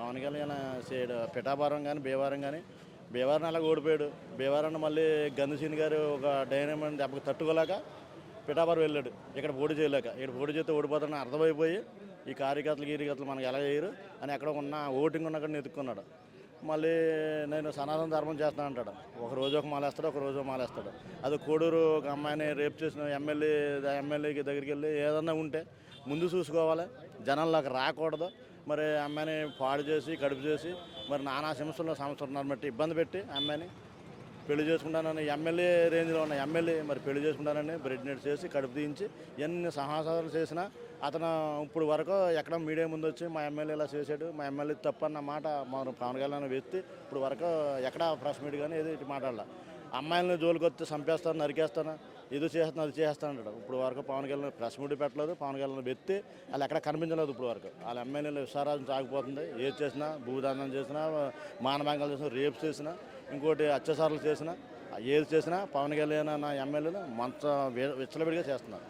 Pawan Kalyan side Pithapuram కానీ భీమవరం కానీ భీమవరం అలాగ ఓడిపోయాడు. భీమవరాన్ని మళ్ళీ గంధసీని గారు ఒక డైనమండ్ దెబ్బకి తట్టుకోలేక పిఠాపురం వెళ్ళాడు. ఇక్కడ పోటీ చేయలేక, ఇక్కడ పోటీ చేస్తే ఓడిపోతాడని అర్థమైపోయి ఈ కార్యకర్తలు మనకు ఎలా చేయరు అని ఎక్కడ ఉన్న ఓటింగ్ ఉన్న అక్కడ ఎత్తుక్కున్నాడు. మళ్ళీ నేను సనాతన ధర్మం చేస్తాను అంటాడు. ఒక రోజు ఒక మాలేస్తాడు, ఒక రోజు మాలేస్తాడు. అది కోడూరు ఒక అమ్మాయిని రేపు చేసిన ఎమ్మెల్యేకి దగ్గరికి వెళ్ళి ఏదన్నా ఉంటే ముందు చూసుకోవాలి, జనాల్లోకి రాకూడదు. మరి అమ్మాయిని పాడు చేసి కడుపు చేసి మరి నానా సంవత్సరాలు బట్టి ఇబ్బంది పెట్టి అమ్మాయిని పెళ్లి చేసుకుంటానని ఎమ్మెల్యే రేంజ్లో ఉన్న ఎమ్మెల్యే మరి పెళ్లి చేసుకుంటానని బ్రెడ్ నెట్ చేసి కడుపు తీయించి ఎన్ని సాహసాలు చేసినా అతను ఇప్పుడు వరకు ఎక్కడ మీడియా ముందు వచ్చి మా ఎమ్మెల్యే ఇలా చేశాడు, మా ఎమ్మెల్యే తప్పన్న మాట మన పవన్ కళ్యాణ్ వ్యక్తి ఇప్పుడు వరకు ఎక్కడ ప్రెస్ మీట్ కానీ ఏది మాట్లాడాల. అమ్మాయిలను జోలికి వస్తే చంపేస్తాను, నరికేస్తాను, ఇది చేస్తాను, అది చేస్తాను అంటాడు. ఇప్పుడు వరకు పవన్ కళ్యాణ్ ప్రెస్ మీట్ పెట్టలేదు, పవన్ కళ్యాణ్ వ్యక్తి వాళ్ళు ఎక్కడ కనిపించలేదు. ఇప్పుడు వరకు వాళ్ళ ఎమ్మెల్యేలు విశ్వరాజం సాగిపోతుంది. ఏది చేసినా భూదానం చేసినా, మానభంగాలు చేసినా, రేప్స్ చేసినా, ఇంకోటి అత్యాచారాలు చేసినా, ఏది చేసినా పవన్ కళ్యాణ్ అన్న ఎమ్మెల్యేలు మంచ విచ్చలవిడిగా చేస్తున్నారు.